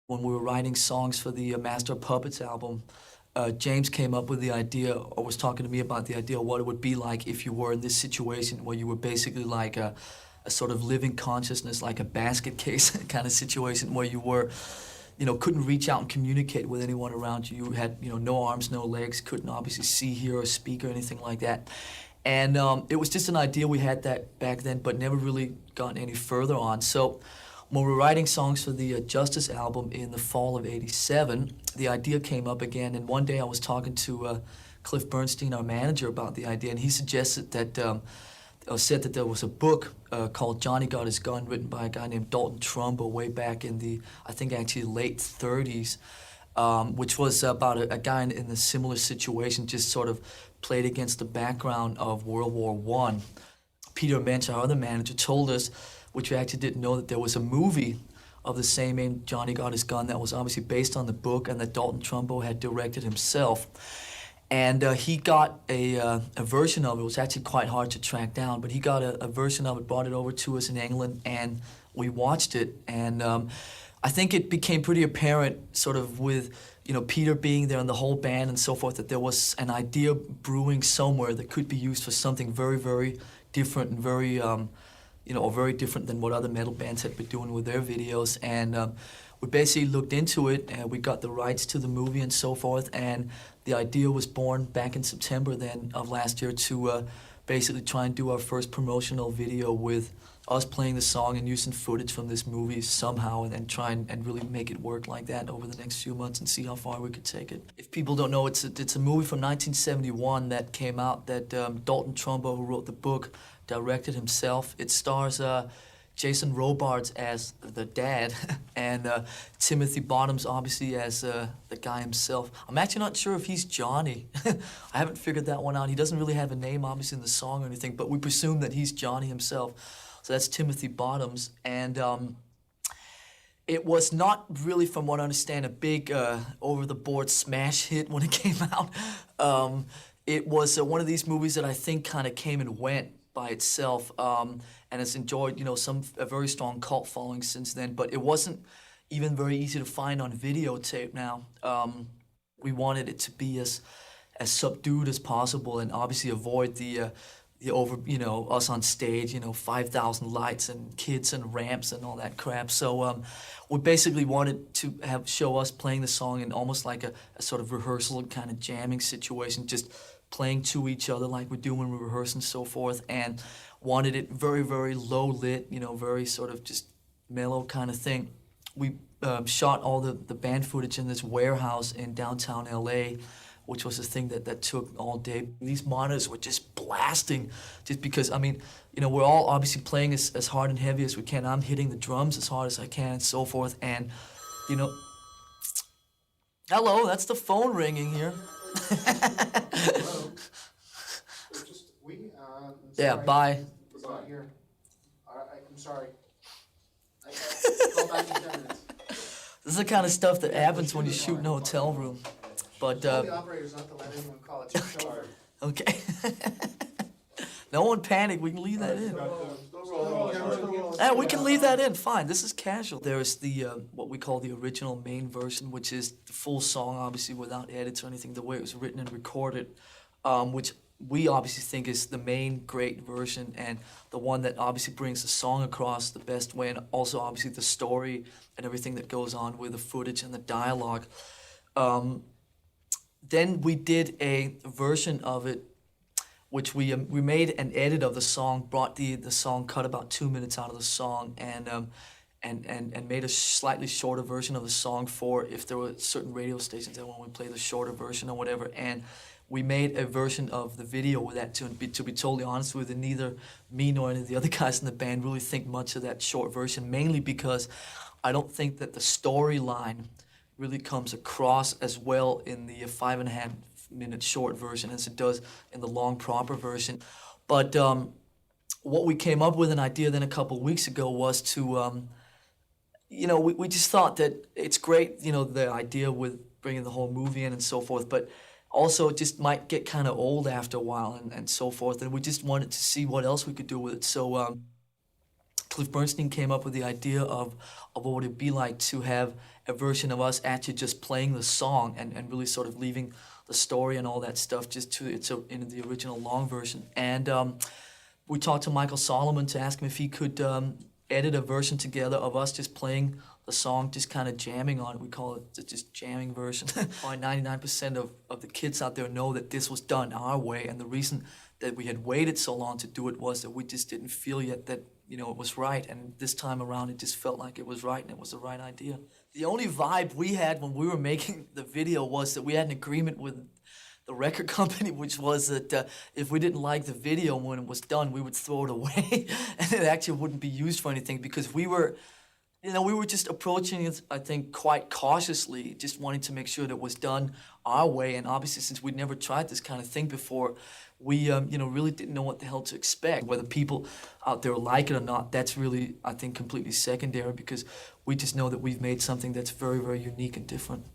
When we were writing songs for the Master of Puppets album, James came up with the idea, or was talking to me about the idea of what it would be like if you were in this situation where you were basically like a sort of living consciousness, like a basket case kind of situation where you were, couldn't reach out and communicate with anyone around you. You had, no arms, no legs, couldn't obviously see, hear, or speak or anything like that. And it was just an idea we had that back then, but never really gotten any further on. So when we were writing songs for the Justice album in the fall of '87, the idea came up again, and one day I was talking to Cliff Bernstein, our manager, about the idea, and he suggested that, said that there was a book called Johnny Got His Gun, written by a guy named Dalton Trumbo way back in the, I think actually late 30s, which was about a guy in a similar situation, just sort of played against the background of World War I. Peter Mensch, our other manager, told us, which we actually didn't know, that there was a movie of the same name, Johnny Got His Gun, that was obviously based on the book and that Dalton Trumbo had directed himself. And he got a version of it. It was actually quite hard to track down, but he got a version of it, brought it over to us in England, and we watched it. And I think it became pretty apparent, sort of with Peter being there and the whole band and so forth, that there was an idea brewing somewhere that could be used for something very, very different and very, or very different than what other metal bands had been doing with their videos. And we basically looked into it, and we got the rights to the movie and so forth, and the idea was born back in September then of last year to basically try and do our first promotional video with us playing the song and using footage from this movie somehow, and then try and really make it work like that over the next few months and see how far we could take it. If people don't know, it's a movie from 1971 that came out that Dalton Trumbo, who wrote the book, directed himself. It stars Jason Robards as the dad, and Timothy Bottoms obviously as the guy himself. I'm actually not sure if he's Johnny. I haven't figured that one out. He doesn't really have a name obviously in the song or anything, but we presume that he's Johnny himself. So that's Timothy Bottoms, and it was not really, from what I understand, a big over-the-board smash hit when it came out. It was one of these movies that I think kind of came and went by itself, and has enjoyed, a very strong cult following since then. But it wasn't even very easy to find on videotape now. We wanted it to be as subdued as possible, and obviously avoid the over, us on stage, 5,000 lights and kids and ramps and all that crap. So we basically wanted to show us playing the song in almost like a sort of rehearsal kind of jamming situation, just playing to each other like we do when we rehearse and so forth, and wanted it very, very low lit, very sort of just mellow kind of thing. We shot all the band footage in this warehouse in downtown LA, which was a thing that took all day. These monitors were just blasting, just because, we're all obviously playing as hard and heavy as we can. I'm hitting the drums as hard as I can and so forth, and, hello, that's the phone ringing here. Hello. Yeah, bye. It's not here. I'm sorry. Call back in 10 minutes. This is the kind of stuff that happens when you shoot in a hotel room. But Tell the operators not to let anyone call it too short. okay. No one panic. We can leave that in. Yeah, we can leave that in. Fine. This is casual. There is the what we call the original main version, which is the full song, obviously without edits or anything, the way it was written and recorded, which we obviously think is the main great version, and the one that obviously brings the song across the best way, and also obviously the story and everything that goes on with the footage and the dialogue. Then we did a version of it, which we made an edit of the song, brought the song, cut about 2 minutes out of the song, and made a slightly shorter version of the song for if there were certain radio stations that want to play the shorter version or whatever. And we made a version of the video with that too. And to be totally honest with you, neither me nor any of the other guys in the band really think much of that short version, mainly because I don't think that the storyline really comes across as well in the 5.5 minute short version as it does in the long proper version. But what we came up with an idea then a couple of weeks ago was to, we just thought that it's great, the idea with bringing the whole movie in and so forth, but also it just might get kind of old after a while and so forth, and we just wanted to see what else we could do with it. So Cliff Bernstein came up with the idea of what would it be like to have a version of us actually just playing the song and really sort of leaving the story and all that stuff just to in the original long version. And we talked to Michael Solomon to ask him if he could edit a version together of us just playing the song, just kind of jamming on it. We call it the just jamming version. Probably 99% of the kids out there know that this was done our way, and the reason that we had waited so long to do it was that we just didn't feel yet that, you know, it was right, and this time around it just felt like it was right and it was the right idea. The only vibe we had when we were making the video was that we had an agreement with the record company, which was that if we didn't like the video when it was done, we would throw it away and it actually wouldn't be used for anything, because we were just approaching it, I think, quite cautiously, just wanting to make sure that it was done our way. And obviously, since we'd never tried this kind of thing before, we really didn't know what the hell to expect. Whether people out there like it or not, that's really, I think, completely secondary, because we just know that we've made something that's very, very unique and different.